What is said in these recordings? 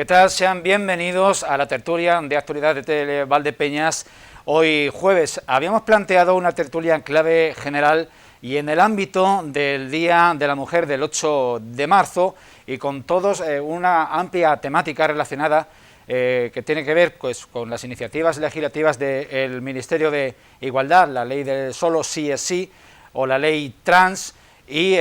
¿Qué tal? Sean bienvenidos a la tertulia de actualidad de Tele Valdepeñas. Hoy jueves habíamos planteado una tertulia en clave general y en el ámbito del Día de la Mujer del 8 de marzo y con todos una amplia temática relacionada que tiene que ver pues, con las iniciativas legislativas del Ministerio de Igualdad, la ley del solo sí es sí o la ley trans y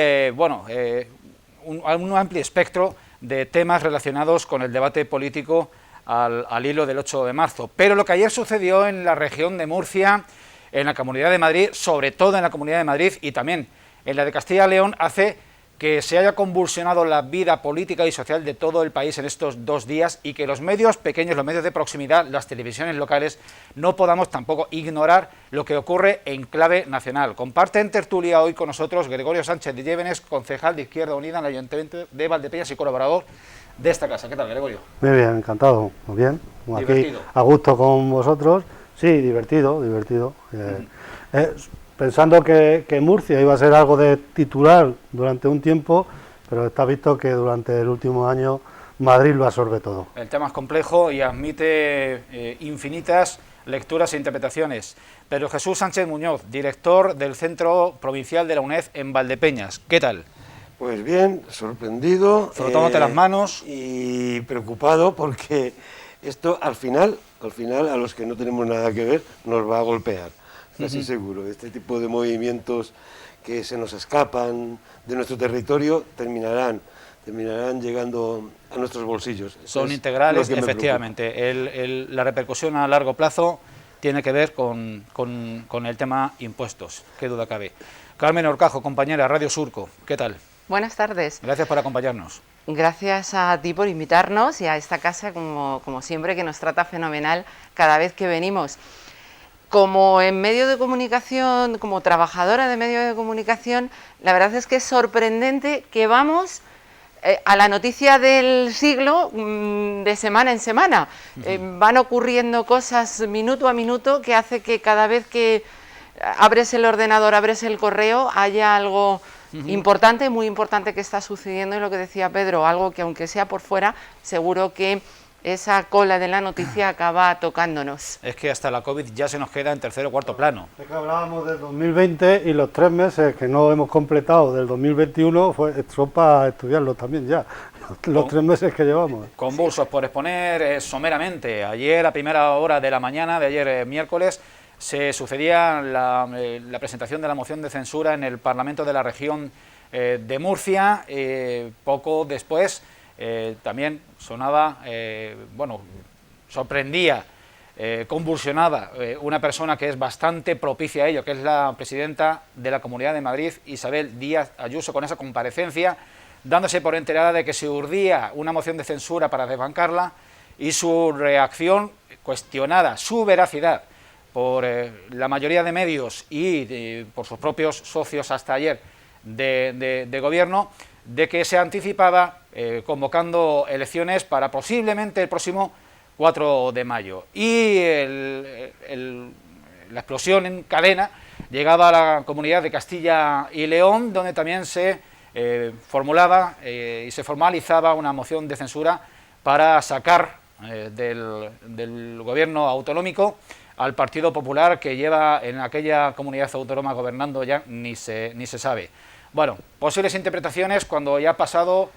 un amplio espectro de temas relacionados con el debate político al hilo del 8 de marzo. Pero lo que ayer sucedió en la región de Murcia, en la Comunidad de Madrid, sobre todo en la Comunidad de Madrid y también en la de Castilla y León, hace que se haya convulsionado la vida política y social de todo el país en estos 2 días y que los medios pequeños, los medios de proximidad, las televisiones locales, no podamos tampoco ignorar lo que ocurre en clave nacional. Comparte en tertulia hoy con nosotros Gregorio Sánchez de Llévenes, concejal de Izquierda Unida en el Ayuntamiento de Valdepeñas y colaborador de esta casa. ¿Qué tal, Gregorio? Muy bien, encantado, muy bien. Divertido. Aquí a gusto con vosotros. Sí, divertido. Pensando que Murcia iba a ser algo de titular durante un tiempo, pero está visto que durante el último año Madrid lo absorbe todo. El tema es complejo y admite infinitas lecturas e interpretaciones. Pedro Jesús Sánchez Muñoz, director del Centro Provincial de la UNED en Valdepeñas. ¿Qué tal? Pues bien, sorprendido. Frotándote las manos. Y preocupado porque esto al final, a los que no tenemos nada que ver, nos va a golpear. Casi seguro. Este tipo de movimientos que se nos escapan de nuestro territorio terminarán llegando a nuestros bolsillos. Son integrales, efectivamente. La repercusión a largo plazo tiene que ver con el tema impuestos, qué duda cabe. Carmen Horcajo, compañera, Radio Surco, ¿qué tal? Buenas tardes. Gracias por acompañarnos. Gracias a ti por invitarnos y a esta casa, como siempre, que nos trata fenomenal cada vez que venimos. Como en medio de comunicación, como trabajadora de medio de comunicación, la verdad es que es sorprendente que vamos a la noticia del siglo de semana en semana. Van ocurriendo cosas minuto a minuto que hace que cada vez que abres el ordenador, abres el correo, haya algo importante, muy importante que está sucediendo y lo que decía Pedro, algo que aunque sea por fuera, seguro que esa cola de la noticia acaba tocándonos. Es que hasta la COVID ya se nos queda en tercer o cuarto plano. Es que hablábamos del 2020 y los 3 meses que no hemos completado del 2021 son para estudiarlos también ya, los 3 meses que llevamos. Convulsos, por exponer someramente. Ayer a primera hora de la mañana, de ayer miércoles, se sucedía la presentación de la moción de censura en el Parlamento de la región de Murcia. Poco después también sonaba, sorprendía, convulsionaba una persona que es bastante propicia a ello, que es la presidenta de la Comunidad de Madrid, Isabel Díaz Ayuso, con esa comparecencia, dándose por enterada de que se urdía una moción de censura para desbancarla y su reacción cuestionada, su veracidad, por la mayoría de medios y por sus propios socios hasta ayer de gobierno, de que se anticipaba convocando elecciones para posiblemente el próximo 4 de mayo. Y la explosión en cadena llegaba a la comunidad de Castilla y León, donde también se formulaba y se formalizaba una moción de censura para sacar del gobierno autonómico al Partido Popular, que lleva en aquella comunidad autónoma gobernando ya ni se sabe. Bueno, posibles interpretaciones cuando ya ha pasado.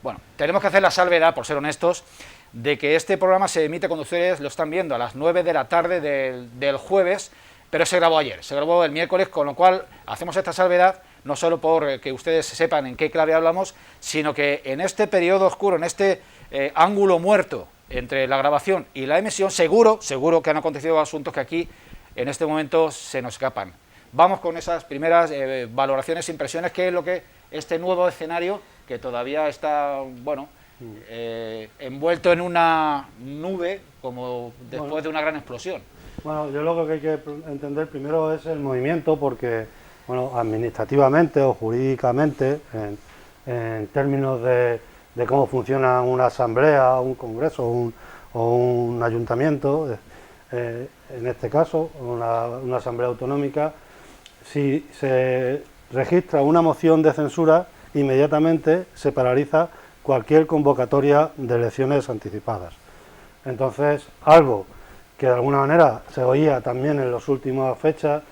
Bueno, tenemos que hacer la salvedad, por ser honestos, de que este programa se emite cuando ustedes lo están viendo a las 9 de la tarde del jueves, pero se grabó ayer, se grabó el miércoles, con lo cual hacemos esta salvedad, no solo por que ustedes sepan en qué clave hablamos, sino que en este periodo oscuro, en este ángulo muerto entre la grabación y la emisión, seguro que han acontecido asuntos que aquí en este momento se nos escapan. Vamos con esas primeras valoraciones, impresiones, qué es lo que este nuevo escenario, que todavía está, envuelto en una nube, como después de una gran explosión. Bueno, yo lo que hay que entender primero es el movimiento, porque, administrativamente o jurídicamente, en términos de cómo funciona una asamblea, un congreso o un ayuntamiento, en este caso, una asamblea autonómica, si se registra una moción de censura, inmediatamente se paraliza cualquier convocatoria de elecciones anticipadas. Entonces, algo que de alguna manera se oía también en las últimas fechas,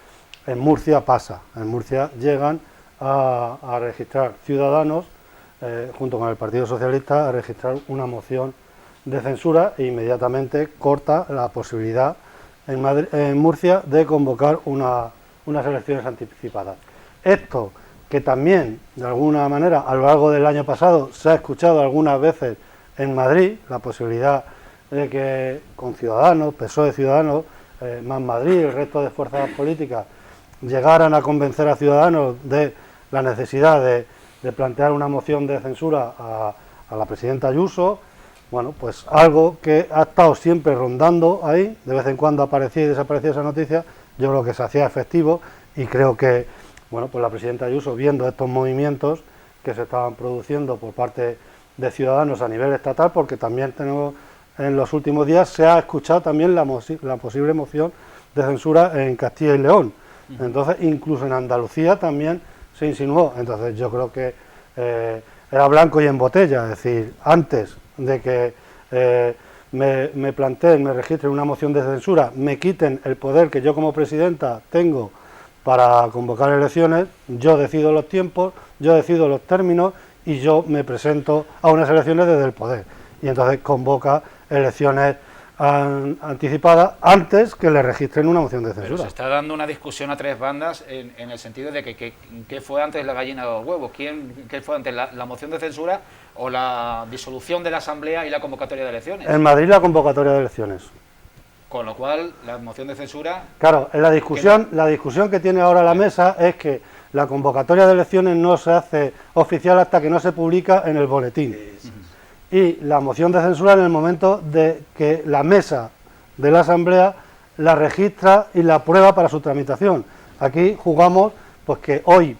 en Murcia pasa. En Murcia llegan a registrar ciudadanos, junto con el Partido Socialista, a registrar una moción de censura e inmediatamente corta la posibilidad en Murcia de convocar unas elecciones anticipadas. Esto, que también, de alguna manera, a lo largo del año pasado se ha escuchado algunas veces en Madrid, la posibilidad de que con Ciudadanos, PSOE Ciudadanos, Más Madrid y el resto de fuerzas políticas llegaran a convencer a Ciudadanos de la necesidad de plantear una moción de censura a la presidenta Ayuso. Bueno, pues algo que ha estado siempre rondando ahí, de vez en cuando aparecía y desaparecía esa noticia, yo creo que se hacía efectivo y creo que, bueno, pues la presidenta Ayuso, viendo estos movimientos que se estaban produciendo por parte de Ciudadanos a nivel estatal, porque también tenemos, en los últimos días se ha escuchado también la posible moción de censura en Castilla y León. Entonces, incluso en Andalucía también se insinuó. Entonces, yo creo que era blanco y en botella, es decir, antes de que me planteen, me registren una moción de censura, me quiten el poder que yo como presidenta tengo para convocar elecciones, yo decido los tiempos, yo decido los términos y yo me presento a unas elecciones desde el poder. Y entonces convoca elecciones anticipadas antes que le registren una moción de censura. Pero se está dando una discusión a tres bandas en el sentido de que ¿qué fue antes la gallina o los huevos? ¿Qué fue antes, la moción de censura o la disolución de la Asamblea y la convocatoria de elecciones? En Madrid la convocatoria de elecciones. Con lo cual, la moción de censura... Claro, en la discusión que tiene ahora la mesa es que la convocatoria de elecciones no se hace oficial hasta que no se publica en el boletín. Y la moción de censura en el momento de que la mesa de la Asamblea la registra y la aprueba para su tramitación. Aquí jugamos pues que hoy,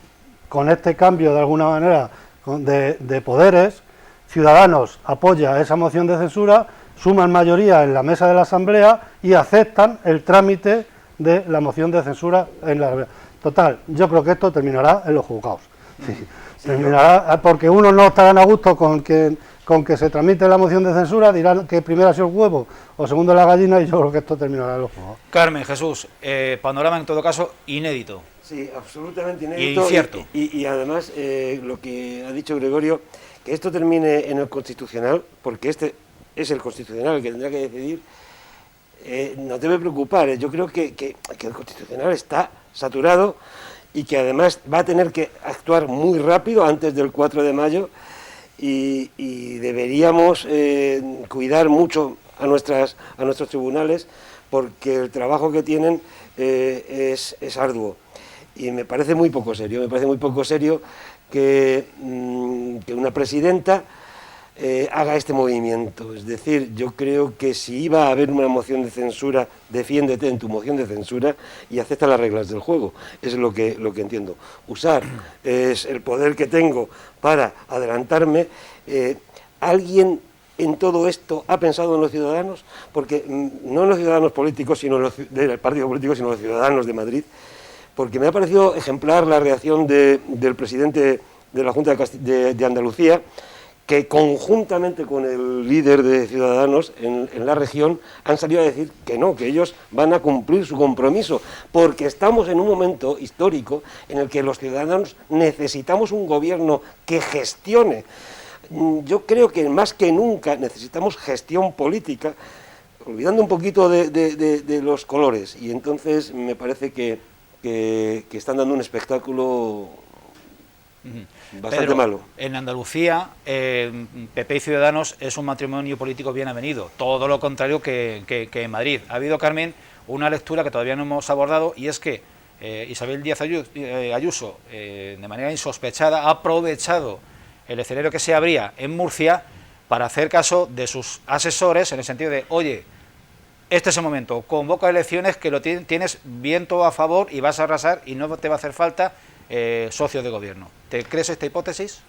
con este cambio de alguna manera de poderes, Ciudadanos apoya esa moción de censura, suman mayoría en la mesa de la Asamblea y aceptan el trámite de la moción de censura en la Asamblea. Total, yo creo que esto terminará en los juzgados. Sí, terminará porque unos no estarán a gusto con que se tramite la moción de censura, dirán que primero ha sido el huevo o segundo la gallina, y yo creo que esto terminará en los juzgados. Carmen, Jesús, panorama en todo caso inédito. Sí, absolutamente inédito. Y incierto. Y además, lo que ha dicho Gregorio, que esto termine en el Constitucional, porque este es el Constitucional el que tendrá que decidir, no debe preocupar. Yo creo que el Constitucional está saturado y que además va a tener que actuar muy rápido antes del 4 de mayo y deberíamos cuidar mucho a nuestros tribunales, porque el trabajo que tienen es arduo. Y me parece muy poco serio, que una presidenta haga este movimiento. Es decir, yo creo que si iba a haber una moción de censura, defiéndete en tu moción de censura y acepta las reglas del juego. Es lo que entiendo. Usar es el poder que tengo para adelantarme. ¿Alguien en todo esto ha pensado en los ciudadanos? Porque no en los ciudadanos políticos, sino del partido político, sino en los ciudadanos de Madrid. Porque me ha parecido ejemplar la reacción del presidente de la Junta de Andalucía, que conjuntamente con el líder de Ciudadanos en la región han salido a decir que no, que ellos van a cumplir su compromiso, porque estamos en un momento histórico en el que los ciudadanos necesitamos un gobierno que gestione. Yo creo que más que nunca necesitamos gestión política, olvidando un poquito de los colores, y entonces me parece que están dando un espectáculo bastante Pedro, malo. En Andalucía, PP y Ciudadanos es un matrimonio político bien avenido, todo lo contrario que en Madrid. Ha habido, Carmen, una lectura que todavía no hemos abordado, y es que Isabel Díaz Ayuso, de manera insospechada, ha aprovechado el escenario que se abría en Murcia para hacer caso de sus asesores, en el sentido de, oye, este es el momento, convoca elecciones, que lo tienes viento a favor y vas a arrasar y no te va a hacer falta socio de gobierno. ¿Te crees esta hipótesis?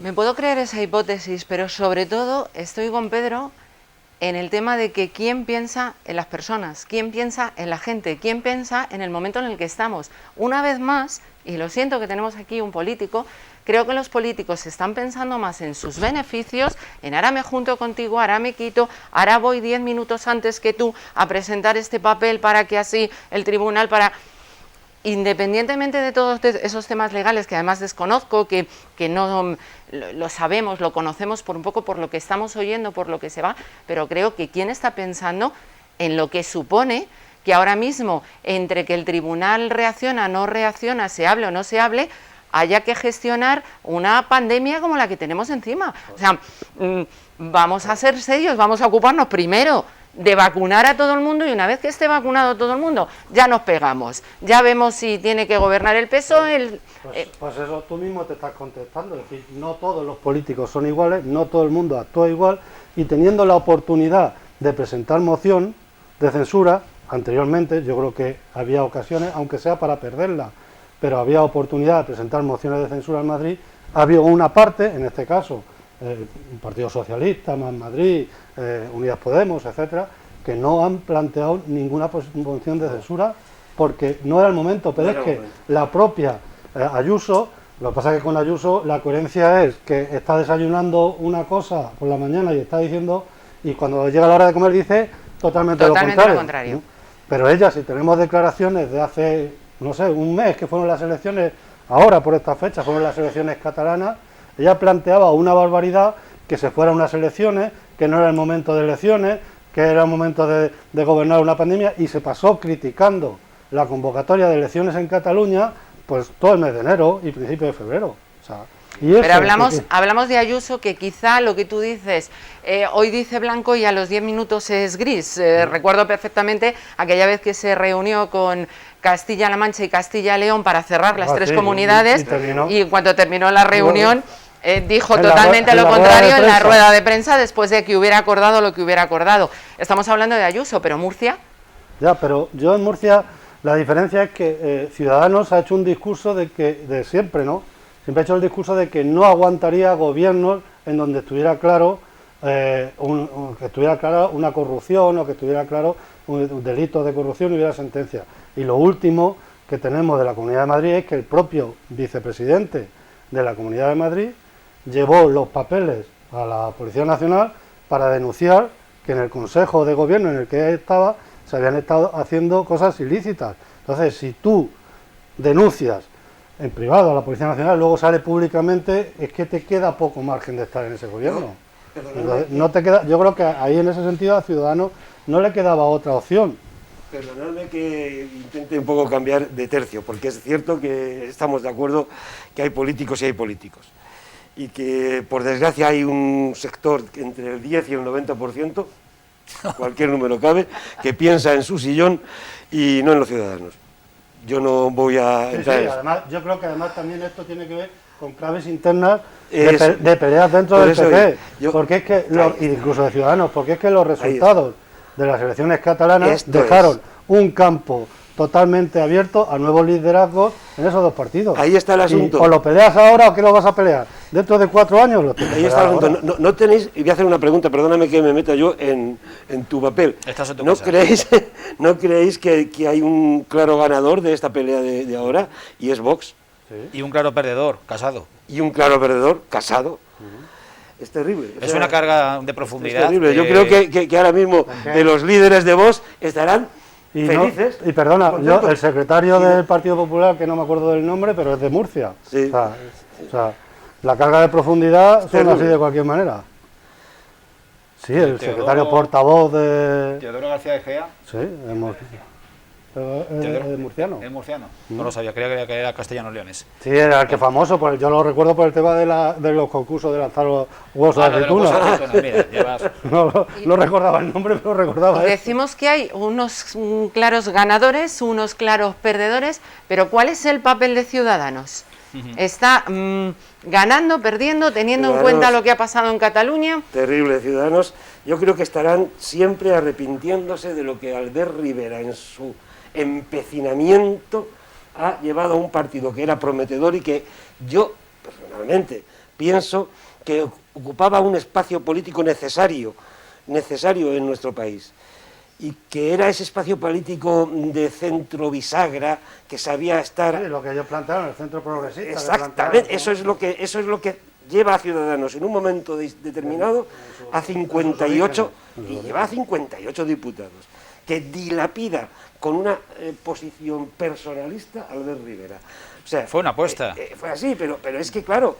Me puedo creer esa hipótesis, pero sobre todo estoy con Pedro en el tema de que quién piensa en las personas, quién piensa en la gente, quién piensa en el momento en el que estamos. Una vez más, y lo siento que tenemos aquí un político, creo que los políticos están pensando más en sus beneficios, en ahora me junto contigo, ahora me quito, ahora voy 10 minutos antes que tú a presentar este papel para que así el tribunal independientemente de todos esos temas legales que además desconozco, que no lo sabemos, lo conocemos por un poco por lo que estamos oyendo, por lo que se va, pero creo que quién está pensando en lo que supone que ahora mismo, entre que el tribunal reacciona, no reacciona, se hable o no se hable, haya que gestionar una pandemia como la que tenemos encima. O sea, vamos a ser serios, vamos a ocuparnos primero de vacunar a todo el mundo y una vez que esté vacunado todo el mundo, ya nos pegamos. Ya vemos si tiene que gobernar el PSOE. Pues eso tú mismo te estás contestando, es decir, no todos los políticos son iguales, no todo el mundo actúa igual y teniendo la oportunidad de presentar moción de censura, anteriormente yo creo que había ocasiones, aunque sea para perderla, pero había oportunidad de presentar mociones de censura en Madrid, había una parte, en este caso, el Partido Socialista, Más Madrid, Unidas Podemos, etcétera, que no han planteado ninguna moción de censura porque no era el momento, pero es que la propia Ayuso, lo que pasa es que con Ayuso la coherencia es que está desayunando una cosa por la mañana y está diciendo, y cuando llega la hora de comer dice totalmente lo contrario. Pero ella, si tenemos declaraciones de hace, no sé, un mes que fueron las elecciones, ahora por esta fecha fueron las elecciones catalanas, ella planteaba una barbaridad, que se fueran unas elecciones, que no era el momento de elecciones, que era el momento de gobernar una pandemia, y se pasó criticando la convocatoria de elecciones en Cataluña, pues todo el mes de enero y principio de febrero. O sea, pero hablamos de Ayuso, que quizá lo que tú dices, hoy dice blanco y a los 10 minutos es gris. Recuerdo perfectamente aquella vez que se reunió con Castilla-La Mancha y Castilla-León para cerrar las tres comunidades y cuando terminó la reunión dijo totalmente lo contrario en la rueda de prensa después de que hubiera acordado lo que hubiera acordado. Estamos hablando de Ayuso, pero Murcia... Ya, pero yo en Murcia la diferencia es que Ciudadanos ha hecho un discurso de siempre, ¿no? Siempre ha hecho el discurso de que no aguantaría gobiernos en donde estuviera claro una corrupción o que estuviera claro un delito de corrupción y hubiera sentencia. Y lo último que tenemos de la Comunidad de Madrid es que el propio vicepresidente de la Comunidad de Madrid llevó los papeles a la Policía Nacional para denunciar que en el Consejo de Gobierno en el que estaba se habían estado haciendo cosas ilícitas. Entonces, si tú denuncias en privado a la Policía Nacional, luego sale públicamente, es que te queda poco margen de estar en ese gobierno. No te queda, yo creo que ahí en ese sentido a Ciudadanos no le quedaba otra opción. Perdonadme que intente un poco cambiar de tercio, porque es cierto que estamos de acuerdo que hay políticos y hay políticos. Y que, por desgracia, hay un sector entre el 10 y el 90%, cualquier número cabe, que piensa en su sillón y no en los ciudadanos. Yo no voy a entrar en eso. Además, yo creo que además también esto tiene que ver con claves internas de peleas dentro del PP, porque es que incluso de Ciudadanos, porque es que los resultados de las elecciones catalanas dejaron un campo totalmente abierto a nuevos liderazgos en esos dos partidos. Ahí está el asunto. ¿O lo peleas ahora o qué lo vas a pelear? ¿Dentro de 4 años? Ahí está el asunto. No tenéis, y voy a hacer una pregunta, perdóname que me meta yo en tu papel. ¿No creéis que hay un claro ganador de esta pelea de ahora? Y es Vox. Sí. Y un claro perdedor, Casado. Y un claro perdedor, Casado. Es terrible. Es una carga de profundidad. Es terrible. Yo creo que ahora mismo de los líderes de Vox estarán felices. Y perdona, el secretario del Partido Popular, que no me acuerdo del nombre, pero es de Murcia. Sí. O sea, la carga de profundidad suena así de cualquier manera. Sí, el secretario portavoz de... Teodoro García de Gea. Sí, es murciano. Es murciano. No lo sabía, creía que era castellano-leones. Sí, era el que famoso, yo lo recuerdo por el tema de los concursos de lanzar los huevos de aceituna. No recordaba el nombre, pero recordaba eso. Decimos que hay unos claros ganadores, unos claros perdedores, pero ¿cuál es el papel de Ciudadanos? ¿Está ganando, perdiendo, teniendo en cuenta lo que ha pasado en Cataluña? Terrible, Ciudadanos. Yo creo que estarán siempre arrepintiéndose de lo que Albert Rivera en su empecinamiento ha llevado a un partido que era prometedor y que yo, personalmente, pienso que ocupaba un espacio político necesario en nuestro país. y que era ese espacio político de centro bisagra, que sabía estar... Sí, lo que ellos plantearon, el centro progresista. Exactamente, eso es lo que lleva a Ciudadanos en un momento determinado a 58, y lleva a 58 diputados, que dilapida con una posición personalista a Albert Rivera. O sea, fue una apuesta. Fue así, pero es que claro,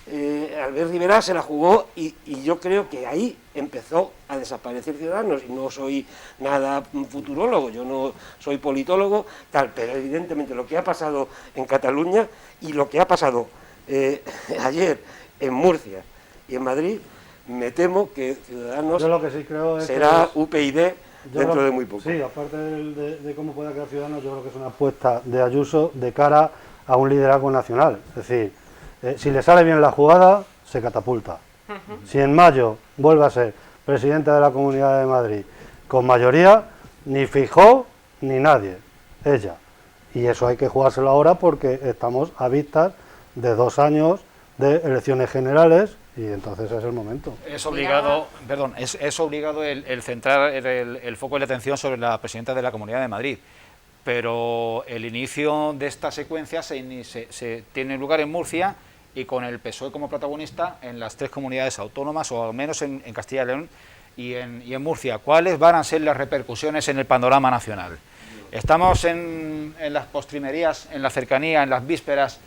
Albert Rivera se la jugó y yo creo que ahí empezó a desaparecer Ciudadanos. Y no soy nada futurólogo, yo no soy politólogo, tal, pero evidentemente lo que ha pasado en Cataluña y lo que ha pasado ayer en Murcia y en Madrid, me temo que Ciudadanos lo que sí creo es será UPyD dentro de muy poco. Sí, aparte de cómo pueda quedar Ciudadanos, yo creo que es una apuesta de Ayuso de cara a un liderazgo nacional. Es decir, si le sale bien la jugada, se catapulta. Si en mayo vuelve a ser presidenta de la Comunidad de Madrid con mayoría, ni Feijóo ni nadie, ella. Y eso hay que jugárselo ahora porque estamos a vistas de 2 años de elecciones generales y entonces es el momento. Es obligado, perdón, es obligado el centrar el foco de la atención sobre la presidenta de la Comunidad de Madrid, pero el inicio de esta secuencia se tiene lugar en Murcia y con el PSOE como protagonista en las 3 comunidades autónomas, o al menos en Castilla y León y en Murcia. ¿Cuáles van a ser las repercusiones en el panorama nacional? Estamos en las postrimerías, en la cercanía, en las vísperas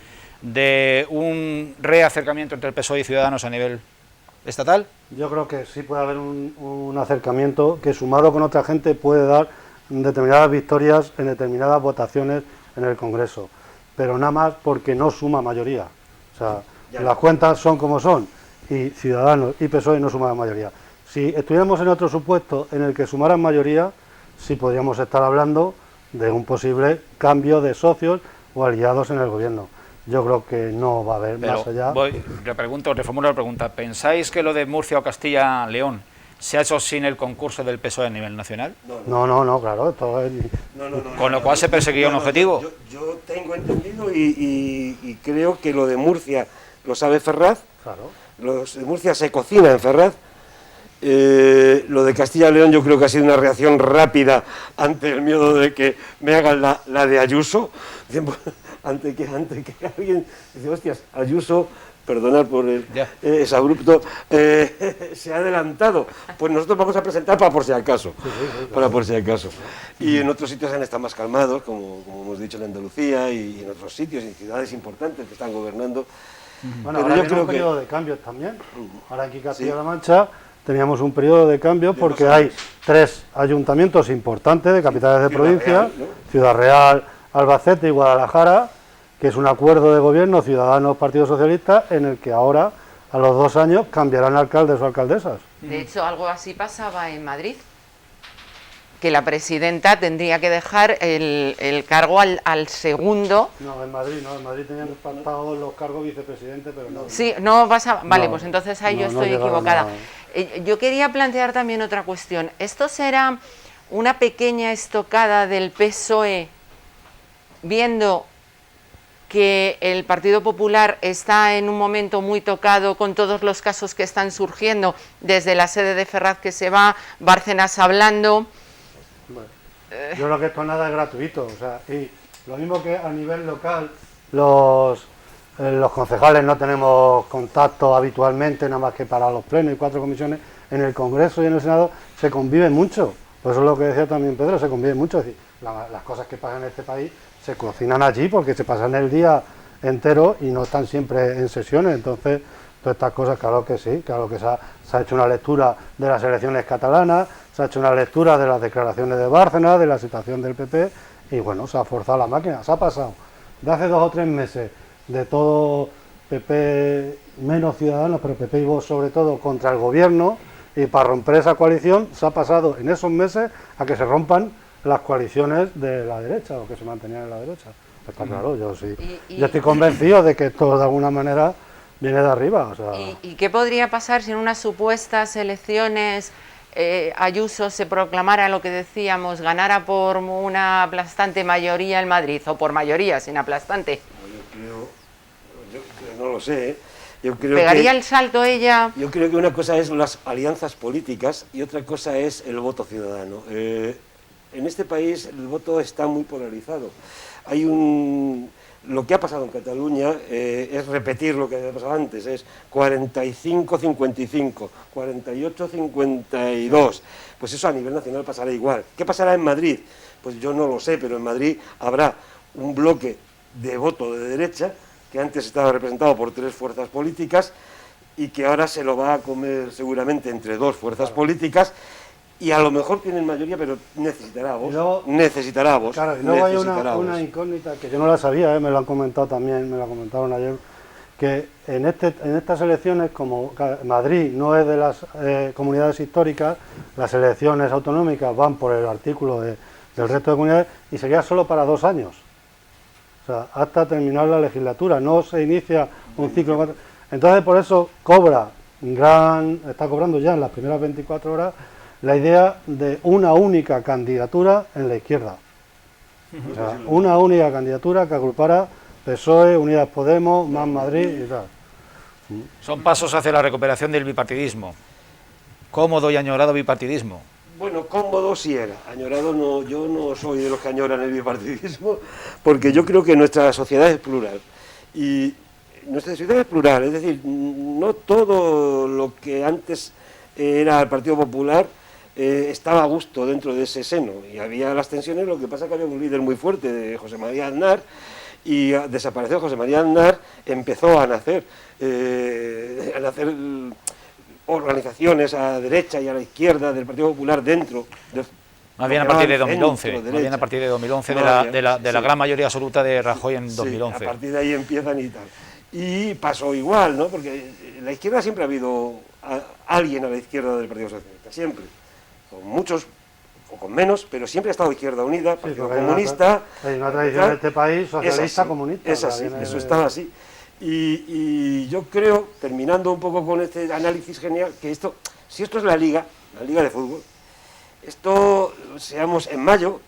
de un reacercamiento entre el PSOE y Ciudadanos a nivel estatal. Yo creo que sí puede haber un acercamiento que, sumado con otra gente, puede dar determinadas victorias en determinadas votaciones en el Congreso, pero nada más porque no suma mayoría. O sea, las cuentas son como son y Ciudadanos y PSOE no suman mayoría. Si estuviéramos en otro supuesto en el que sumaran mayoría, sí podríamos estar hablando de un posible cambio de socios o aliados en el gobierno. Yo creo que no va a haber más allá. Reformulo la pregunta. ¿Pensáis que lo de Murcia o Castilla-León se ha hecho sin el concurso del PSOE a nivel nacional? No, claro. Esto es... Con lo cual se perseguía un objetivo. Yo tengo entendido y creo que lo de Murcia lo sabe Ferraz. Claro. Los de Murcia se cocina en Ferraz. Lo de Castilla-León yo creo que ha sido una reacción rápida ante el miedo de que me hagan la de Ayuso. Ante que alguien dice, hostias, Ayuso, perdonad por es abrupto, se ha adelantado. Pues nosotros vamos a presentar para por si acaso. Para por si acaso. Y en otros sitios han estado más calmados, como hemos dicho en Andalucía y en otros sitios, en ciudades importantes que están gobernando. Bueno, ahora viene un periodo de cambios también. Ahora aquí en Castilla-La Mancha teníamos un periodo de cambios porque hay 3 ayuntamientos importantes de capitales de provincia, Ciudad Real, Albacete y Guadalajara, que es un acuerdo de gobierno Ciudadanos-Partido Socialista en el que ahora, a los 2 años, cambiarán alcaldes o alcaldesas. De hecho, algo así pasaba en Madrid, que la presidenta tendría que dejar el cargo al segundo. No, en Madrid tenían pactados los cargos vicepresidente, pero no. Sí, no pasaba. Vale, No, pues entonces ahí yo no estoy equivocada. no. Yo quería plantear también otra cuestión. ¿Esto será una pequeña estocada del PSOE viendo que el Partido Popular está en un momento muy tocado con todos los casos que están surgiendo, desde la sede de Ferraz que se va, Bárcenas hablando? Bueno, yo creo que esto nada es gratuito, o sea, y lo mismo que a nivel local los concejales no tenemos contacto habitualmente, nada más que para los plenos y 4 comisiones, en el Congreso y en el Senado se convive mucho, por eso es lo que decía también Pedro, se convive mucho, es decir, las cosas que pasan en este país se cocinan allí porque se pasan el día entero y no están siempre en sesiones, entonces todas estas cosas, claro que sí, claro que se ha hecho una lectura de las elecciones catalanas, se ha hecho una lectura de las declaraciones de Bárcenas, de la situación del PP y bueno, se ha forzado la máquina, se ha pasado de hace 2 o 3 meses de todo PP menos Ciudadanos, pero PP y Vox sobre todo contra el gobierno, y para romper esa coalición se ha pasado en esos meses a que se rompan las coaliciones de la derecha o que se mantenían en la derecha. Está claro, yo sí. Yo estoy convencido de que esto de alguna manera viene de arriba. O sea. ¿Y qué podría pasar si en unas supuestas elecciones Ayuso se proclamara lo que decíamos, ganara por una aplastante mayoría en Madrid, o por mayoría, sin aplastante? Yo no lo sé, Yo creo ¿Pegaría que, el salto ella? yo creo que una cosa es las alianzas políticas y otra cosa es el voto ciudadano. En este país el voto está muy polarizado. Lo que ha pasado en Cataluña es repetir lo que había pasado antes, es 45-55, 48-52. Pues eso a nivel nacional pasará igual. ¿Qué pasará en Madrid? Pues yo no lo sé, pero en Madrid habrá un bloque de voto de derecha que antes estaba representado por 3 fuerzas políticas y que ahora se lo va a comer seguramente entre 2 fuerzas políticas y a lo mejor tienen mayoría, pero necesitará voz. Necesitará voz. Claro, y luego hay una incógnita que yo no la sabía, me lo han comentado también, me la comentaron ayer, que en estas elecciones, como Madrid no es de las comunidades históricas, las elecciones autonómicas van por el artículo del resto de comunidades y sería solo para 2 años. O sea, hasta terminar la legislatura, no se inicia un ciclo. Entonces, por eso está cobrando ya en las primeras 24 horas la idea de una única candidatura en la izquierda. O sea, una única candidatura que agrupara PSOE, Unidas Podemos, Más Madrid y tal. Son pasos hacia la recuperación del bipartidismo. Cómodo y añorado bipartidismo. Bueno, cómodo sí era, añorado no, yo no soy de los que añoran el bipartidismo, porque yo creo que nuestra sociedad es plural. Y nuestra sociedad es plural, es decir, no todo lo que antes era el Partido Popular estaba a gusto dentro de ese seno, y había las tensiones, lo que pasa es que había un líder muy fuerte, de José María Aznar, y desapareció José María Aznar, empezó a nacer organizaciones a la derecha y a la izquierda del Partido Popular dentro. Más bien a partir de 2011, más bien a partir de 2011 de la gran mayoría absoluta de Rajoy en 2011. A partir de ahí empiezan y tal. Y pasó igual, ¿no? Porque en la izquierda siempre ha habido alguien a la izquierda del Partido Socialista, siempre. Con muchos o con menos, pero siempre ha estado Izquierda Unida, Partido Comunista. Hay una tradición en este país socialista comunista. Es así, eso estaba así. Y yo creo, terminando un poco con este análisis genial, que si esto es la liga de fútbol, seamos en mayo,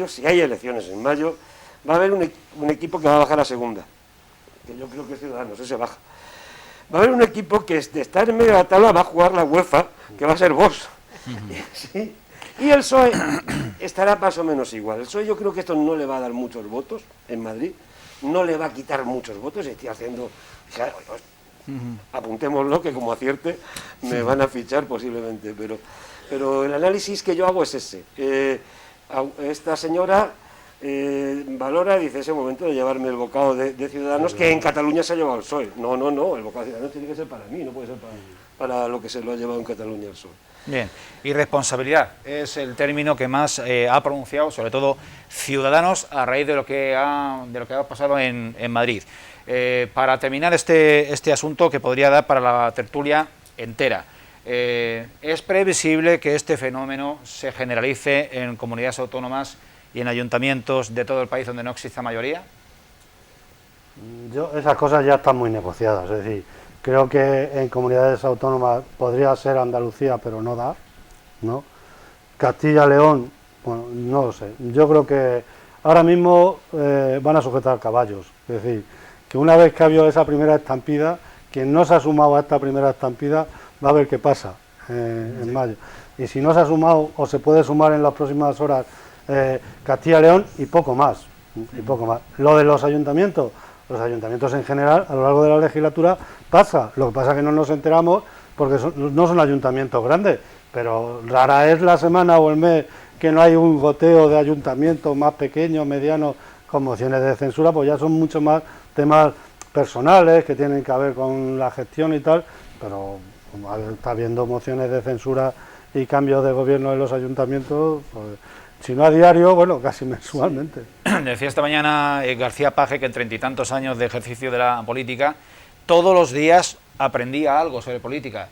si hay elecciones en mayo, va a haber un equipo que va a bajar a segunda, que yo creo que es Ciudadanos, ese baja. Va a haber un equipo que de estar en medio de la tabla va a jugar la UEFA, que va a ser vos. ¿Sí? Y el PSOE estará más o menos igual. El PSOE yo creo que esto no le va a dar muchos votos en Madrid, no le va a quitar muchos votos, estoy haciendo... Apuntémoslo, que como acierte me van a fichar posiblemente, pero el análisis que yo hago es ese. Esta señora valora y dice, es el momento de llevarme el bocado de Ciudadanos, que en Cataluña se ha llevado el PSOE. No, el bocado de Ciudadanos tiene que ser para mí, no puede ser para lo que se lo ha llevado en Cataluña el PSOE. Bien, irresponsabilidad es el término que más ha pronunciado, sobre todo Ciudadanos, a raíz de lo que ha pasado en Madrid. Para terminar este asunto, que podría dar para la tertulia entera, ¿es previsible que este fenómeno se generalice en comunidades autónomas y en ayuntamientos de todo el país donde no exista mayoría? Esas cosas ya están muy negociadas, es decir, creo que en comunidades autónomas podría ser Andalucía, pero no da, ¿no? Castilla-León, bueno, no lo sé. Yo creo que ahora mismo van a sujetar caballos. Es decir, que una vez que ha habido esa primera estampida, quien no se ha sumado a esta primera estampida va a ver qué pasa en mayo. Y si no se ha sumado o se puede sumar en las próximas horas Castilla-León y poco más. Lo de los ayuntamientos en general, a lo largo de la legislatura pasa. Lo que pasa es que no nos enteramos porque no son ayuntamientos grandes, pero rara es la semana o el mes que no hay un goteo de ayuntamientos más pequeños, medianos, con mociones de censura, pues ya son mucho más temas personales que tienen que ver con la gestión y tal, pero como está habiendo mociones de censura y cambios de gobierno en los ayuntamientos, pues, si no a diario, bueno, casi mensualmente. Decía esta mañana García Paje que en 30 y tantos años de ejercicio de la política, todos los días aprendía algo sobre política.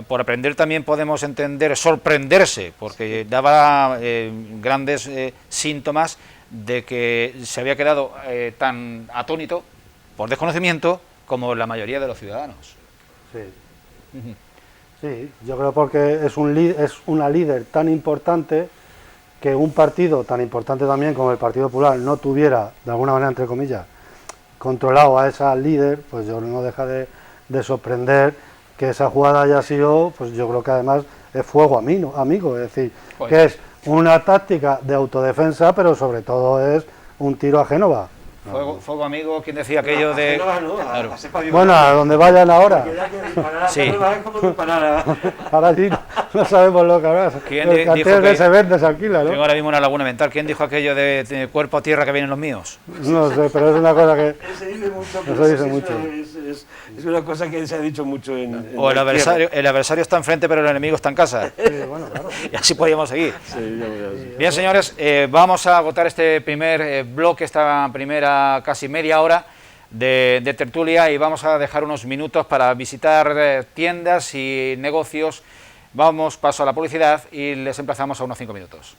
Por aprender también podemos entender, sorprenderse, porque daba grandes síntomas de que se había quedado tan atónito por desconocimiento como la mayoría de los ciudadanos. Sí, sí, yo creo porque es una líder tan importante que un partido tan importante también como el Partido Popular no tuviera, de alguna manera, entre comillas, controlado a esa líder, pues yo no deja de de sorprender que esa jugada haya sido, pues yo creo que además es fuego amigo, es decir, Pues, que es una táctica de autodefensa, pero sobre todo es un tiro a Génova. fuego amigo, ¿quién decía aquello de...? Claro. Bueno, a donde vayan ahora. Sí. Ahora sí no sabemos lo que habrá. ¿Quién El dijo cartel que- se vende, se alquila, Tengo ¿no? ahora mismo una laguna mental. ¿Quién dijo aquello de cuerpo a tierra que vienen los míos? No sé, pero es una cosa que... Se dice mucho, Eso dice mucho. Es una cosa que se ha dicho mucho en O el la adversario está enfrente, pero el enemigo está en casa. Sí, bueno, claro. Y así podríamos seguir. tierra. Sí, ya verás. Bien, señores, vamos a agotar este primer bloque, esta primera casi media hora de tertulia, y vamos a dejar unos minutos para visitar tiendas y negocios. Vamos paso a la publicidad y les emplazamos a unos 5 minutos.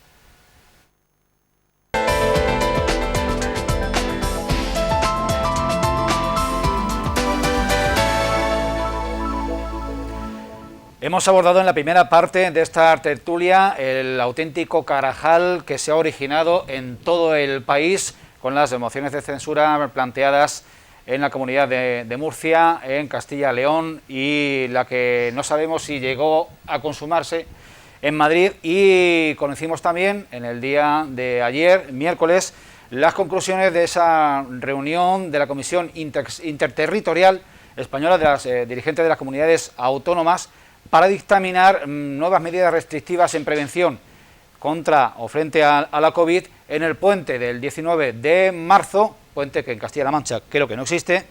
Hemos abordado en la primera parte de esta tertulia el auténtico carajal que se ha originado en todo el país con las mociones de censura planteadas en la comunidad de Murcia, en Castilla y León, y la que no sabemos si llegó a consumarse en Madrid. Y conocimos también en el día de ayer, miércoles, las conclusiones de esa reunión de la Comisión Interterritorial Española de las dirigentes de las comunidades autónomas para dictaminar nuevas medidas restrictivas en prevención contra o frente a la COVID en el puente del 19 de marzo, puente que en Castilla-La Mancha creo que no existe,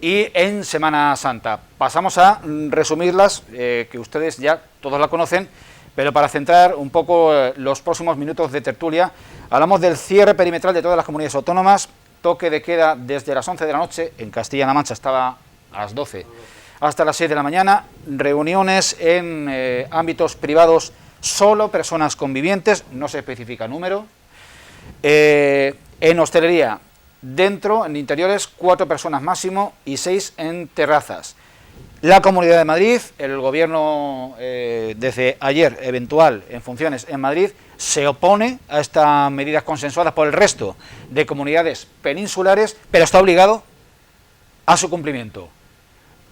y en Semana Santa. Pasamos a resumirlas, que ustedes ya todos la conocen, pero para centrar un poco los próximos minutos de tertulia, hablamos del cierre perimetral de todas las comunidades autónomas, toque de queda desde las 11 de la noche, en Castilla-La Mancha estaba a las 12 hasta las 6 de la mañana, reuniones en ámbitos privados, solo personas convivientes, no se especifica número, en hostelería, dentro, en interiores, 4 personas máximo y 6 en terrazas. La Comunidad de Madrid, el gobierno desde ayer, eventual en funciones en Madrid, se opone a estas medidas consensuadas por el resto de comunidades peninsulares, pero está obligado a su cumplimiento.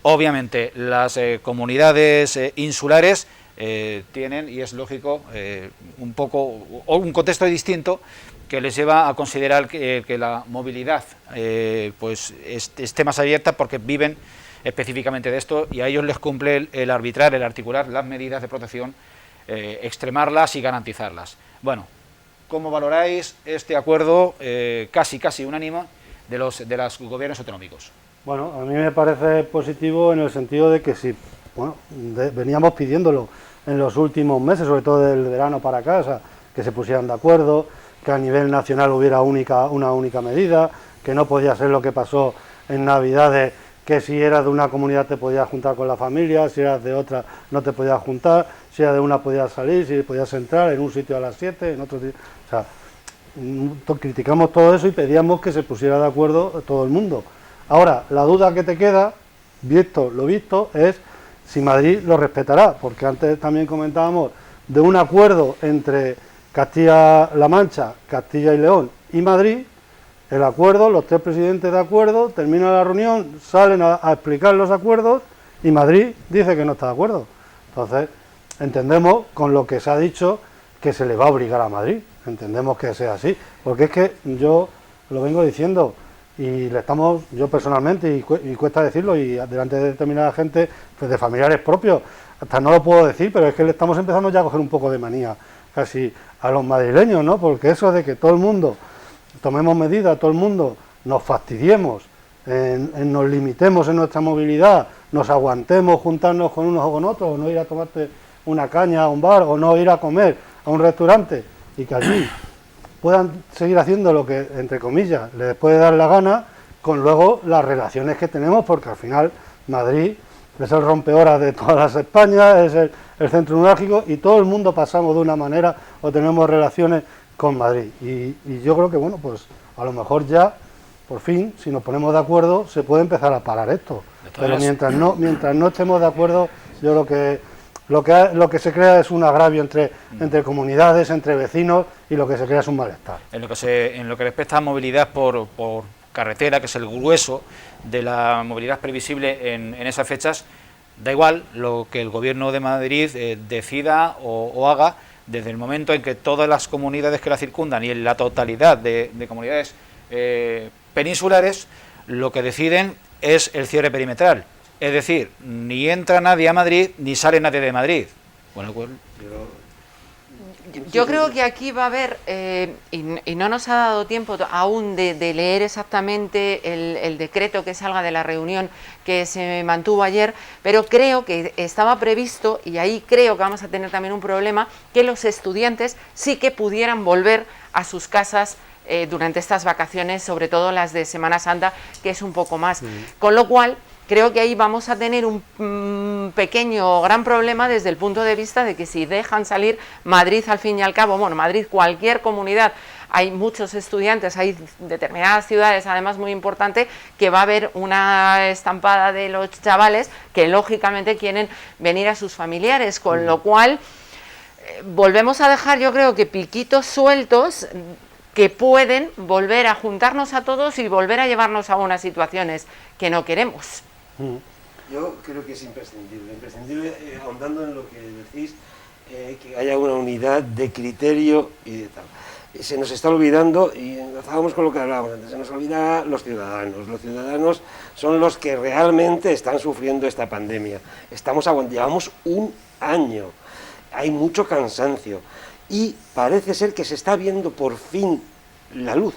Obviamente, las comunidades insulares tienen, y es lógico, un poco o un contexto distinto que les lleva a considerar que la movilidad pues esté más abierta, porque viven específicamente de esto, y a ellos les cumple el arbitrar, el articular las medidas de protección, extremarlas y garantizarlas. Bueno, ¿cómo valoráis este acuerdo casi unánime de los gobiernos autonómicos? Bueno, a mí me parece positivo en el sentido de que si veníamos pidiéndolo en los últimos meses, sobre todo del verano para acá, o sea, que se pusieran de acuerdo, que a nivel nacional hubiera una única medida, que no podía ser lo que pasó en Navidades, que si eras de una comunidad te podías juntar con la familia, si eras de otra no te podías juntar, si eras de una podías salir, si podías entrar en un sitio a las 7, en otro sitio, o sea, criticamos todo eso y pedíamos que se pusiera de acuerdo todo el mundo. Ahora, la duda que te queda, visto lo visto, es si Madrid lo respetará, porque antes también comentábamos de un acuerdo entre Castilla-La Mancha, Castilla y León y Madrid. El acuerdo, los 3 presidentes de acuerdo, termina la reunión, salen a explicar los acuerdos y Madrid dice que no está de acuerdo. Entonces, entendemos con lo que se ha dicho que se le va a obligar a Madrid, entendemos que sea así, porque es que yo lo vengo diciendo, y le estamos, yo personalmente, y cuesta decirlo, y delante de determinada gente, pues de familiares propios, hasta no lo puedo decir, pero es que le estamos empezando ya a coger un poco de manía casi a los madrileños, ¿no? Porque eso de que todo el mundo tomemos medidas, todo el mundo nos fastidiemos, nos limitemos en nuestra movilidad, nos aguantemos juntarnos con unos o con otros, o no ir a tomarte una caña a un bar, o no ir a comer a un restaurante, y que allí puedan seguir haciendo lo que, entre comillas, les puede dar la gana, con luego las relaciones que tenemos, porque al final Madrid es el rompehoras de todas las Españas, es el centro neurálgico, y todo el mundo pasamos de una manera o tenemos relaciones con Madrid. Y yo creo que, bueno, pues a lo mejor ya, por fin, si nos ponemos de acuerdo, se puede empezar a parar esto. Pero mientras no estemos de acuerdo, yo creo que lo que se crea es un agravio entre comunidades, entre vecinos, y lo que se crea es un malestar. En lo que respecta a movilidad por carretera, que es el grueso de la movilidad previsible en esas fechas, da igual lo que el Gobierno de Madrid decida o haga, desde el momento en que todas las comunidades que la circundan y en la totalidad de comunidades peninsulares, lo que deciden es el cierre perimetral. Es decir, ni entra nadie a Madrid, ni sale nadie de Madrid. Bueno, pues, yo creo que aquí va a haber, y no nos ha dado tiempo aún de leer exactamente el decreto que salga de la reunión que se mantuvo ayer, pero creo que estaba previsto, y ahí creo que vamos a tener también un problema, que los estudiantes sí que pudieran volver a sus casas durante estas vacaciones, sobre todo las de Semana Santa, que es un poco más. Con lo cual, creo que ahí vamos a tener un pequeño, gran problema desde el punto de vista de que si dejan salir Madrid, al fin y al cabo, bueno, Madrid, cualquier comunidad, hay muchos estudiantes, hay determinadas ciudades, además muy importante, que va a haber una estampada de los chavales que lógicamente quieren venir a sus familiares, con lo cual volvemos a dejar, yo creo que piquitos sueltos que pueden volver a juntarnos a todos y volver a llevarnos a unas situaciones que no queremos. Yo creo que es imprescindible, ahondando en lo que decís, que haya una unidad de criterio y de tal. Se nos está olvidando, y empezábamos con lo que hablábamos antes, se nos olvida los ciudadanos son los que realmente están sufriendo esta pandemia. Llevamos un año, hay mucho cansancio, y parece ser que se está viendo por fin la luz.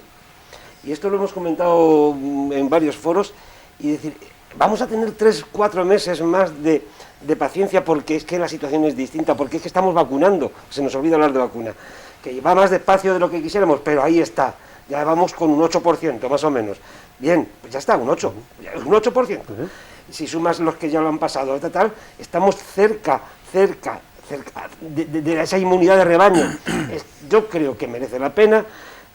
Y esto lo hemos comentado en varios foros, y decir, vamos a tener 3-4 meses más de paciencia, porque es que la situación es distinta, porque es que estamos vacunando, se nos olvida hablar de vacuna, que va más despacio de lo que quisiéramos, pero ahí está, ya vamos con un 8% más o menos. Bien, pues ya está, un 8%. Si sumas los que ya lo han pasado, tal, estamos cerca de esa inmunidad de rebaño. Yo creo que merece la pena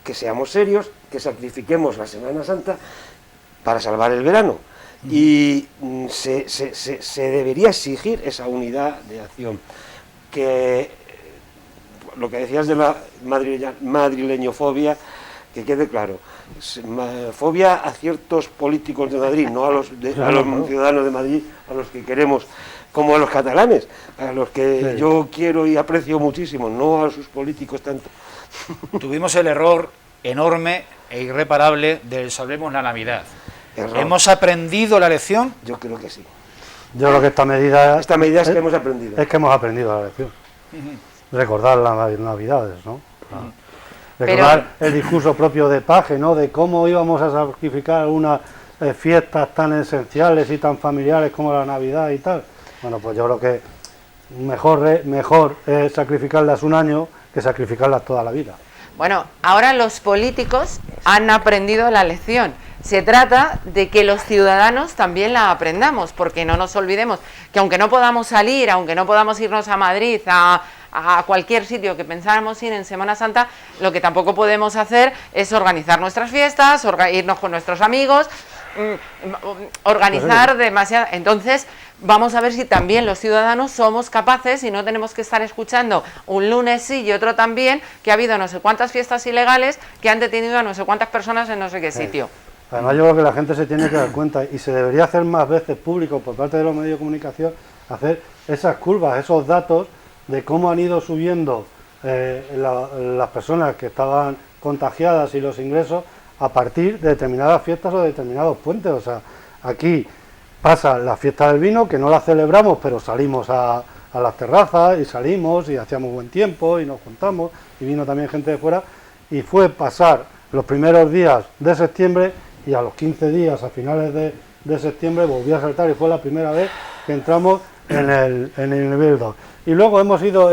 que seamos serios, que sacrifiquemos la Semana Santa para salvar el verano. Y se debería exigir esa unidad de acción. Que lo que decías de la madrileñofobia, que quede claro, fobia a ciertos políticos de Madrid, no a los ciudadanos de Madrid, a los que queremos, como a los catalanes, a los que yo quiero y aprecio muchísimo, no a sus políticos tanto. Tuvimos el error enorme e irreparable del Salvemos la Navidad. Error. ¿Hemos aprendido la lección? Yo creo que sí. Yo creo que esta medida es que hemos aprendido. Es que hemos aprendido la lección. Recordar las Navidades, ¿no? Recordar el discurso propio de Paje, ¿no? De cómo íbamos a sacrificar unas fiestas tan esenciales y tan familiares como la Navidad y tal. Bueno, pues yo creo que mejor es sacrificarlas un año que sacrificarlas toda la vida. Bueno, ahora los políticos han aprendido la lección. Se trata de que los ciudadanos también la aprendamos, porque no nos olvidemos que aunque no podamos salir, aunque no podamos irnos a Madrid, a cualquier sitio que pensáramos ir en Semana Santa, lo que tampoco podemos hacer es organizar nuestras fiestas, irnos con nuestros amigos, organizar demasiado. Entonces, vamos a ver si también los ciudadanos somos capaces y no tenemos que estar escuchando un lunes sí y otro también, que ha habido no sé cuántas fiestas ilegales que han detenido a no sé cuántas personas en no sé qué sitio. Además, yo creo que la gente se tiene que dar cuenta, y se debería hacer más veces público por parte de los medios de comunicación, hacer esas curvas, esos datos de cómo han ido subiendo las personas que estaban contagiadas y los ingresos a partir de determinadas fiestas o de determinados puentes. O sea, aquí pasa la fiesta del vino, que no la celebramos, pero salimos a las terrazas y salimos y hacíamos buen tiempo y nos juntamos, y vino también gente de fuera, y fue pasar los primeros días de septiembre, y a los 15 días, a finales de septiembre, volvió a saltar, y fue la primera vez que entramos en el nivel 2. Y luego hemos ido,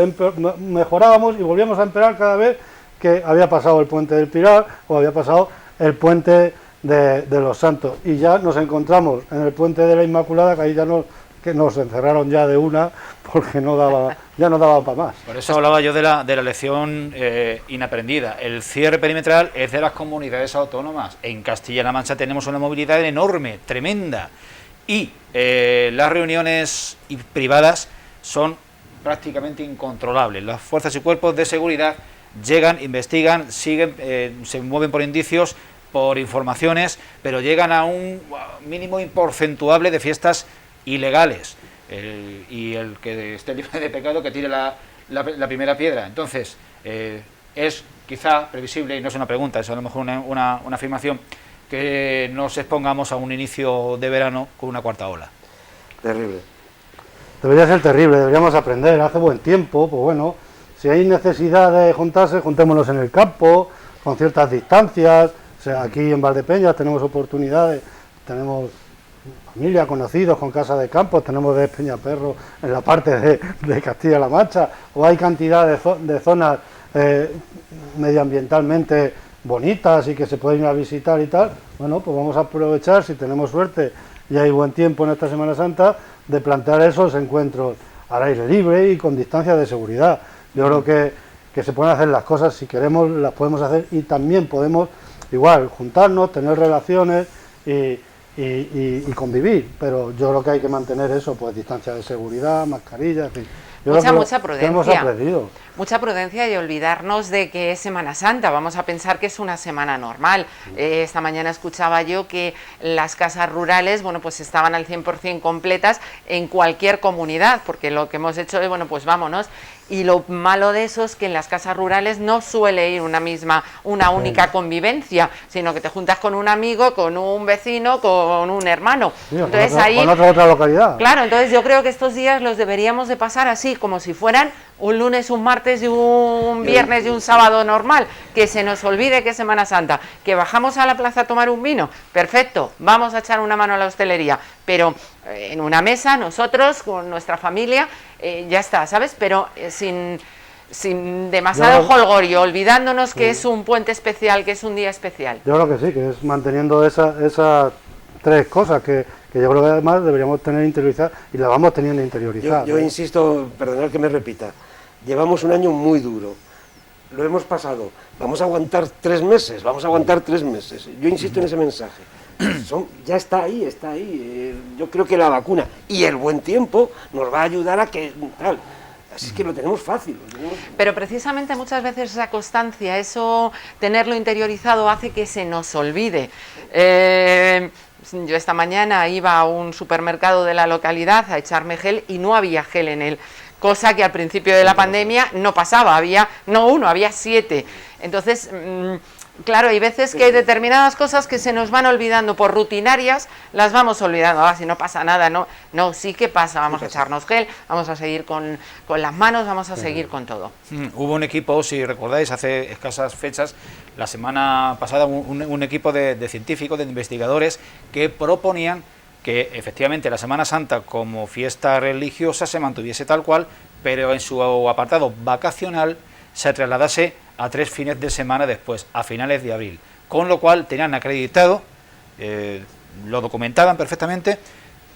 mejorábamos y volvíamos a empeorar cada vez que había pasado el puente del Pilar o había pasado el puente de los Santos. Y ya nos encontramos en el puente de la Inmaculada, que ahí ya nos encerraron ya de una, porque ya no daba para más. Por eso hablaba yo de la lección inaprendida. El cierre perimetral es de las comunidades autónomas. En Castilla-La Mancha tenemos una movilidad enorme, tremenda. Y las reuniones privadas son prácticamente incontrolables. Las fuerzas y cuerpos de seguridad llegan, investigan, siguen, se mueven por indicios, por informaciones, pero llegan a un mínimo imporcentuable de fiestas ilegales. Y el que esté libre de pecado que tire la primera piedra. Entonces, es quizá previsible, y no es una pregunta, es a lo mejor una afirmación, que nos expongamos a un inicio de verano con una cuarta ola. Terrible. Debería ser terrible, deberíamos aprender, hace buen tiempo, pues bueno, si hay necesidad de juntarse, juntémonos en el campo, con ciertas distancias. O sea, aquí en Valdepeñas tenemos oportunidades, tenemos familia, conocidos con casa de campo, tenemos de Peñaperro en la parte de Castilla-La Mancha, o hay cantidad de zonas medioambientalmente bonitas y que se pueden ir a visitar y tal. Bueno, pues vamos a aprovechar, si tenemos suerte y hay buen tiempo en esta Semana Santa, de plantear esos encuentros al aire libre y con distancia de seguridad. Yo creo que se pueden hacer las cosas, si queremos las podemos hacer, y también podemos igual juntarnos, tener relaciones y convivir, pero yo creo que hay que mantener eso, pues distancia de seguridad, mascarilla, en fin. Mucha prudencia. Hemos aprendido. Mucha prudencia y olvidarnos de que es Semana Santa, vamos a pensar que es una semana normal. Esta mañana escuchaba yo que las casas rurales, bueno, pues estaban al 100% completas en cualquier comunidad, porque lo que hemos hecho es, bueno, pues vámonos. Y lo malo de eso es que en las casas rurales no suele ir una única convivencia, sino que te juntas con un amigo, con un vecino, con un hermano. Sí, entonces con otra localidad. Claro, entonces yo creo que estos días los deberíamos de pasar así, como si fueran un lunes, un martes y un viernes y un sábado normal, que se nos olvide que es Semana Santa, que bajamos a la plaza a tomar un vino, perfecto, vamos a echar una mano a la hostelería, pero en una mesa, nosotros, con nuestra familia, ya está, ¿sabes? Pero sin demasiado holgorio, olvidándonos que es un puente especial, que es un día especial. Yo creo que sí, que es manteniendo esas tres cosas que yo creo que además deberíamos tener interiorizadas, y las vamos teniendo interiorizadas. Yo insisto, perdonad que me repita, llevamos un año muy duro, lo hemos pasado, vamos a aguantar 3 meses, yo insisto en ese mensaje. Ya está ahí, yo creo que la vacuna y el buen tiempo nos va a ayudar a que tal. Así es que lo tenemos fácil. Pero precisamente muchas veces esa constancia, eso, tenerlo interiorizado, hace que se nos olvide. Yo esta mañana iba a un supermercado de la localidad a echarme gel y no había gel en él, cosa que al principio de la pandemia no pasaba, había 7. Entonces, claro, hay veces que hay determinadas cosas que se nos van olvidando por rutinarias, las vamos olvidando. Si no pasa nada, no, sí que pasa, vamos a echarnos gel, vamos a seguir con las manos, vamos a seguir con todo. Hubo un equipo, si recordáis, hace escasas fechas, la semana pasada, un equipo de científicos, de investigadores, que proponían que efectivamente la Semana Santa como fiesta religiosa se mantuviese tal cual, pero en su apartado vacacional se trasladase a 3 fines de semana después, a finales de abril, con lo cual tenían acreditado, lo documentaban perfectamente,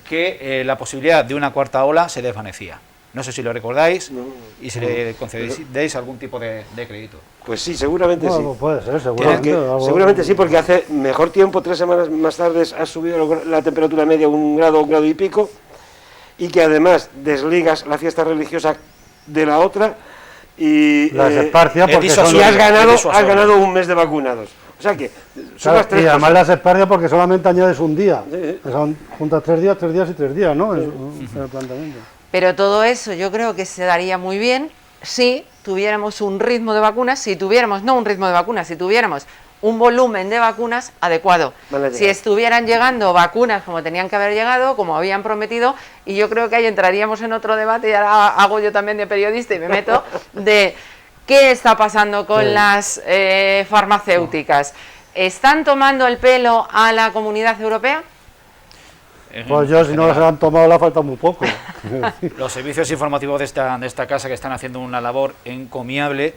que la posibilidad de una cuarta ola se desvanecía. No sé si lo recordáis y si le concedéis algún tipo de crédito. Pues sí, seguramente sí. Puede ser, seguramente. Seguramente sí, porque hace mejor tiempo, 3 semanas más tarde ha subido la temperatura media 1 grado y pico, y que además desligas la fiesta religiosa de la otra y las esparcias porque has ganado un mes de vacunados. O sea que son las 3 y además cosas. las esparcias porque solamente añades un día. Sí. Son juntas 3 días y 3 días, ¿no? En el planteamiento. Pero todo eso yo creo que se daría muy bien si tuviéramos un ritmo de vacunas, si tuviéramos un volumen de vacunas adecuado. Si estuvieran llegando vacunas como tenían que haber llegado, como habían prometido, y yo creo que ahí entraríamos en otro debate, y ahora hago yo también de periodista y me meto, de qué está pasando con las farmacéuticas. ¿Están tomando el pelo a la Comunidad Europea? Pues yo, si no se han tomado, le ha faltado muy poco. Los servicios informativos de esta casa, que están haciendo una labor encomiable,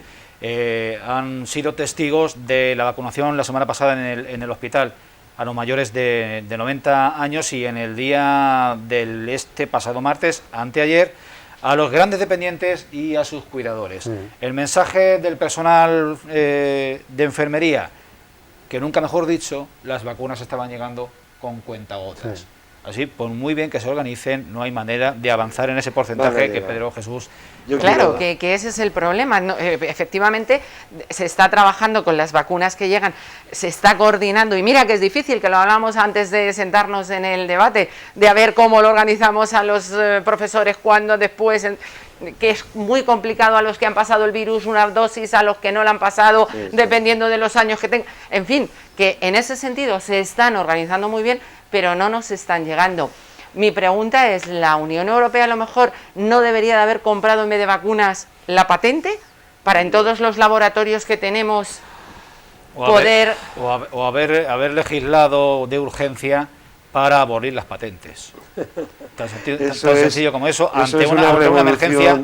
han sido testigos de la vacunación la semana pasada en el hospital a los mayores de 90 años y en el día del pasado martes, anteayer, a los grandes dependientes y a sus cuidadores. Sí. El mensaje del personal de enfermería, que nunca mejor dicho, las vacunas estaban llegando con cuentagotas. Sí. Así, por muy bien que se organicen, no hay manera de avanzar en ese porcentaje que Pedro Jesús... Claro, que ese es el problema. No, efectivamente, se está trabajando con las vacunas que llegan, se está coordinando, y mira que es difícil, que lo hablamos antes de sentarnos en el debate, de a ver cómo lo organizamos a los profesores, cuándo, después... que es muy complicado a los que han pasado el virus una dosis, a los que no la han pasado, dependiendo de los años que tengan. En fin, que en ese sentido se están organizando muy bien, pero no nos están llegando. Mi pregunta es, ¿la Unión Europea a lo mejor no debería de haber comprado en vez de vacunas la patente para en todos los laboratorios que tenemos poder... haber legislado de urgencia para abolir las patentes. Tan sencillo como eso, ante una emergencia,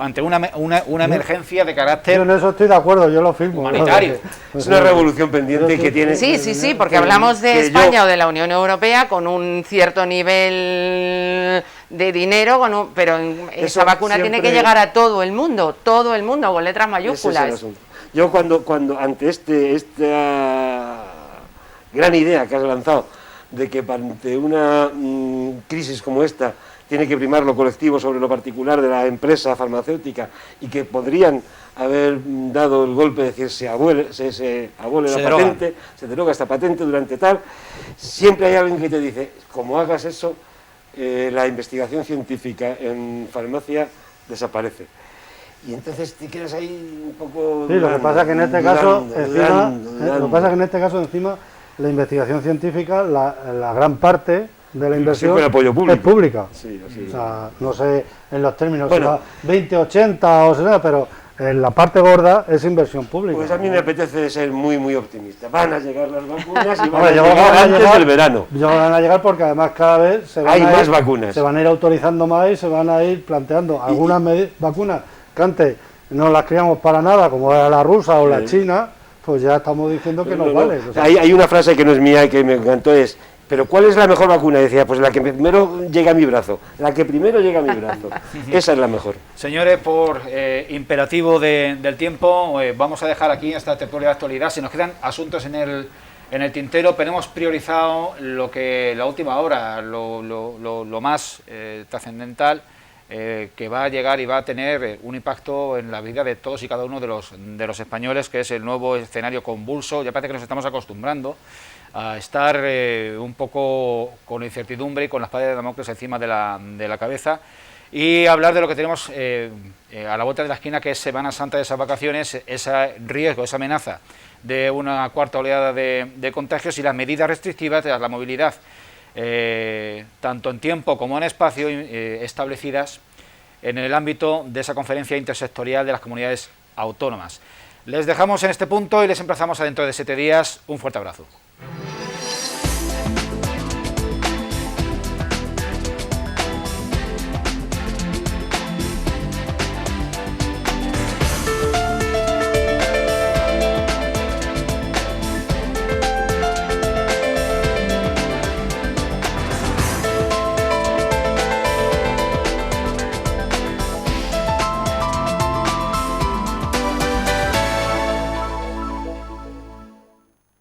ante una emergencia de carácter... Yo en eso estoy de acuerdo, yo lo firmo. Humanitario. Es una revolución pendiente que tiene... Sí, porque hablamos de España o de la Unión Europea con un cierto nivel de dinero, pero esa vacuna tiene que llegar a todo el mundo, con letras mayúsculas. Yo cuando ante esta gran idea que has lanzado, de que ante una crisis como esta tiene que primar lo colectivo sobre lo particular de la empresa farmacéutica, y que podrían haber dado el golpe de decir se abole la patente, se deroga esta patente durante tal, siempre hay alguien que te dice, como hagas eso, la investigación científica en farmacia desaparece. Y entonces te quedas ahí un poco... Sí, lo que pasa es que en este caso encima la investigación científica, la gran parte de la inversión es pública. Sí, o sea, no sé en los términos, bueno, 20, 80 o sea, pero en la parte gorda es inversión pública. Pues a mí me apetece ser muy, muy optimista. Van a llegar las vacunas y van a llegar antes del verano. Ya van a llegar porque además cada vez hay más vacunas. Se van a ir autorizando más y se van a ir planteando algunas vacunas que antes no las criamos para nada, como era la rusa o la china. Pues ya estamos diciendo que no vale. O sea, hay una frase que no es mía y que me encantó, es, ¿pero cuál es la mejor vacuna? Y decía, pues la que primero llega a mi brazo, esa es la mejor. Señores, por imperativo del tiempo, vamos a dejar aquí esta tertulia de actualidad. Si nos quedan asuntos en el tintero, pero hemos priorizado la última hora, lo más trascendental, que va a llegar y va a tener un impacto en la vida de todos y cada uno de los españoles, que es el nuevo escenario convulso. Ya parece que nos estamos acostumbrando a estar un poco con incertidumbre y con la espada de Damocles encima de la cabeza, y hablar de lo que tenemos a la vuelta de la esquina, que es Semana Santa, de esas vacaciones, ese riesgo, esa amenaza de una cuarta oleada de contagios y las medidas restrictivas de la movilidad, tanto en tiempo como en espacio, establecidas en el ámbito de esa conferencia intersectorial de las comunidades autónomas. Les dejamos en este punto y les emplazamos a dentro de 7 días. Un fuerte abrazo.